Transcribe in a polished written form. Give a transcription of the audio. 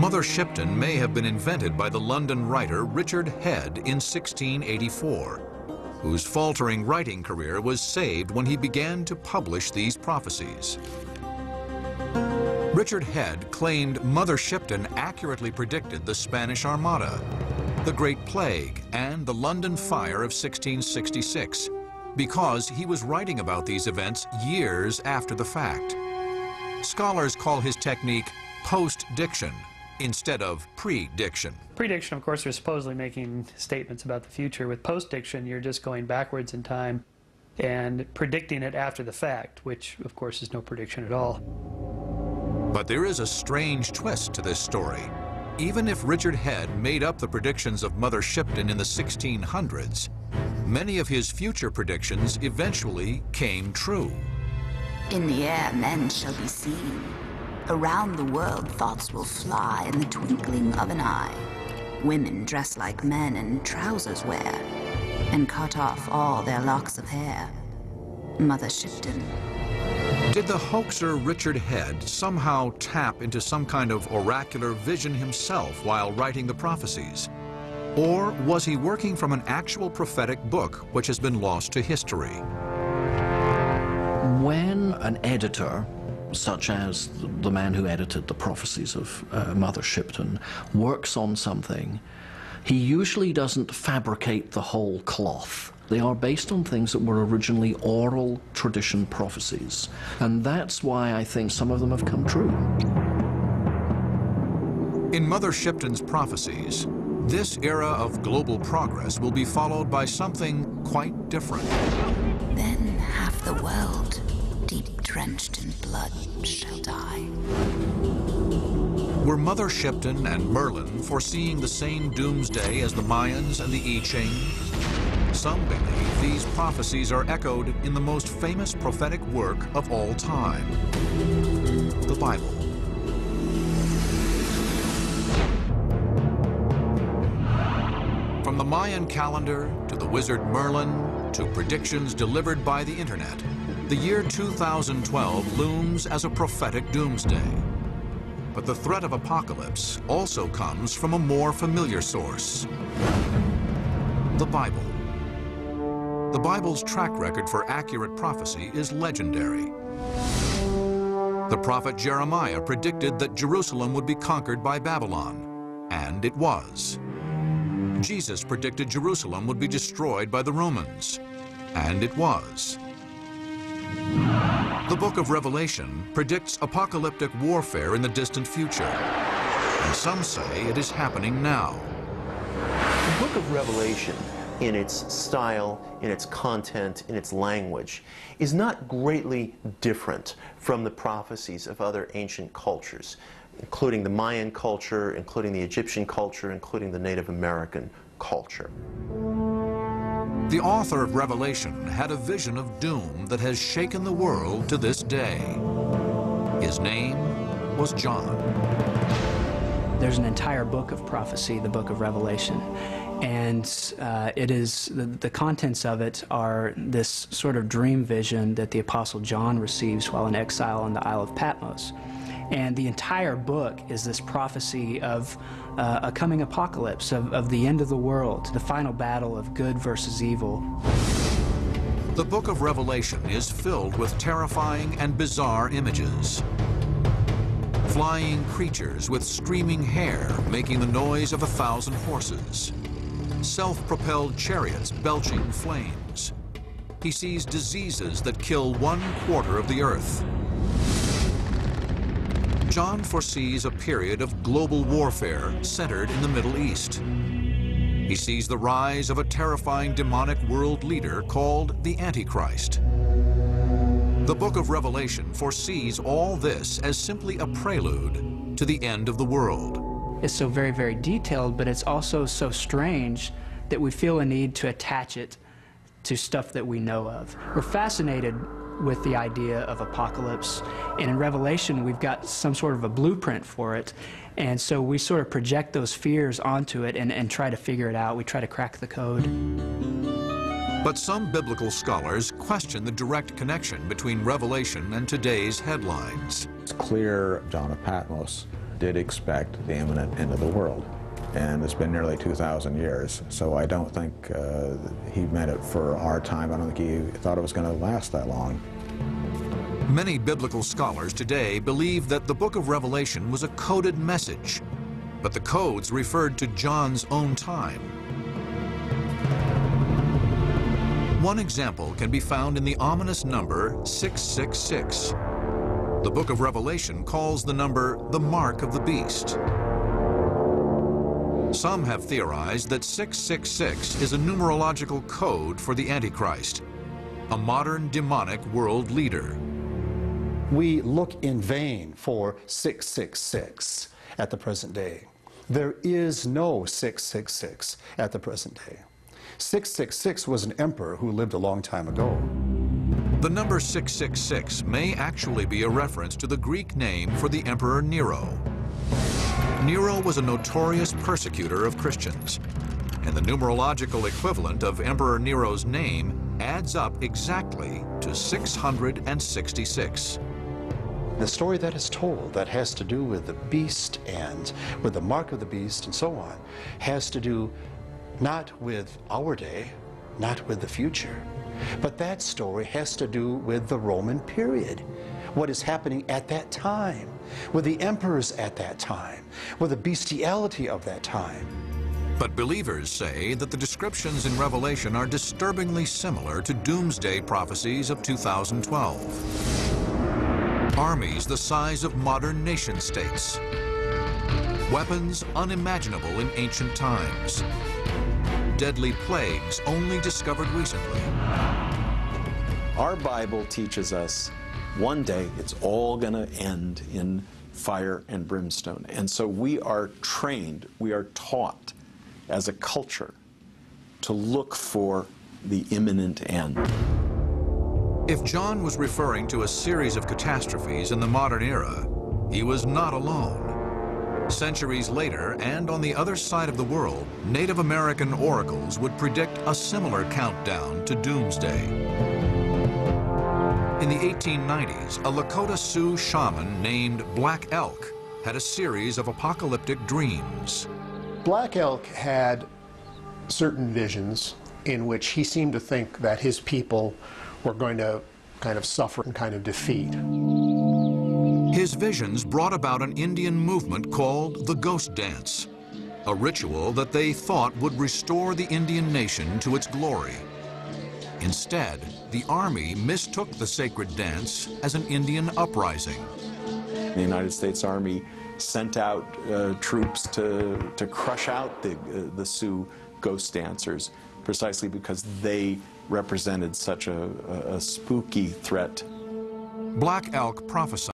Mother Shipton may have been invented by the London writer Richard Head in 1684, whose faltering writing career was saved when he began to publish these prophecies. Richard Head claimed Mother Shipton accurately predicted the Spanish Armada, the Great Plague, and the London Fire of 1666, because he was writing about these events years after the fact. Scholars call his technique post-diction instead of prediction. Prediction, of course, you're supposedly making statements about the future. With post-diction, you're just going backwards in time and predicting it after the fact, which, of course, is no prediction at all. But there is a strange twist to this story. Even if Richard Head made up the predictions of Mother Shipton in the 1600s, many of his future predictions eventually came true. In the air, men shall be seen. Around the world, thoughts will fly in the twinkling of an eye. Women dress like men and trousers wear, and cut off all their locks of hair. Mother Shipton. Did the hoaxer Richard Head somehow tap into some kind of oracular vision himself while writing the prophecies? Or was he working from an actual prophetic book which has been lost to history? When an editor, such as the man who edited the prophecies of Mother Shipton, works on something, he usually doesn't fabricate the whole cloth. They are based on things that were originally oral tradition prophecies. And that's why I think some of them have come true. In Mother Shipton's prophecies, this era of global progress will be followed by something quite different. Then half the world, deep drenched in blood, shall die. Were Mother Shipton and Merlin foreseeing the same doomsday as the Mayans and the I Ching? Some believe these prophecies are echoed in the most famous prophetic work of all time, the Bible. From the Mayan calendar to the wizard Merlin to predictions delivered by the internet, the year 2012 looms as a prophetic doomsday. But the threat of apocalypse also comes from a more familiar source, the Bible. The Bible's track record for accurate prophecy is legendary. The prophet Jeremiah predicted that Jerusalem would be conquered by Babylon, and it was. Jesus predicted Jerusalem would be destroyed by the Romans, and it was. The book of Revelation predicts apocalyptic warfare in the distant future, and some say it is happening now. The book of Revelation, in its style, in its content, in its language, is not greatly different from the prophecies of other ancient cultures, including the Mayan culture, including the Egyptian culture, including the Native American culture. The author of Revelation had a vision of doom that has shaken the world to this day. His name was John. There's an entire book of prophecy, the book of Revelation. And it is, the contents of it are this sort of dream vision that the Apostle John receives while in exile on the Isle of Patmos. And the entire book is this prophecy of a coming apocalypse, of the end of the world, the final battle of good versus evil. The book of Revelation is filled with terrifying and bizarre images. Flying creatures with streaming hair making the noise of 1,000 horses. Self-propelled chariots belching flames. He sees diseases that kill 1/4 of the earth. John foresees a period of global warfare centered in the Middle East. He sees the rise of a terrifying demonic world leader called the Antichrist. The book of Revelation foresees all this as simply a prelude to the end of the world. It's so very, very detailed, but it's also so strange that we feel a need to attach it to stuff that we know of. We're fascinated with the idea of apocalypse, and in Revelation we've got some sort of a blueprint for it, and so we sort of project those fears onto it and try to figure it out. We try to crack the code. But some biblical scholars question the direct connection between Revelation and today's headlines. It's clear John of Patmos did expect the imminent end of the world. And it's been nearly 2,000 years, so I don't think he meant it for our time. I don't think he thought it was going to last that long. Many biblical scholars today believe that the book of Revelation was a coded message, but the codes referred to John's own time. One example can be found in the ominous number 666. The book of Revelation calls the number the mark of the beast. Some have theorized that 666 is a numerological code for the Antichrist, a modern demonic world leader. We look in vain for 666 at the present day. There is no 666 at the present day. 666 was an emperor who lived a long time ago. The number 666 may actually be a reference to the Greek name for the Emperor Nero. Nero was a notorious persecutor of Christians, and the numerological equivalent of Emperor Nero's name adds up exactly to 666. The story that is told that has to do with the beast and with the mark of the beast and so on has to do not with our day, not with the future, but that story has to do with the Roman period, what is happening at that time, with the emperors at that time, with the bestiality of that time. But believers say that the descriptions in Revelation are disturbingly similar to doomsday prophecies of 2012. Armies the size of modern nation-states. Weapons unimaginable in ancient times. Deadly plagues only discovered recently. Our Bible teaches us one day it's all going to end in fire and brimstone. And so we are trained, we are taught as a culture to look for the imminent end. If John was referring to a series of catastrophes in the modern era, he was not alone. Centuries later, and on the other side of the world, Native American oracles would predict a similar countdown to doomsday. In the 1890s, a Lakota Sioux shaman named Black Elk had a series of apocalyptic dreams. Black Elk had certain visions in which he seemed to think that his people were going to kind of suffer and kind of defeat. His visions brought about an Indian movement called the Ghost Dance, a ritual that they thought would restore the Indian nation to its glory. Instead, the army mistook the sacred dance as an Indian uprising. The United States Army sent out troops to crush out the Sioux ghost dancers, precisely because they represented such a spooky threat. Black Elk prophesied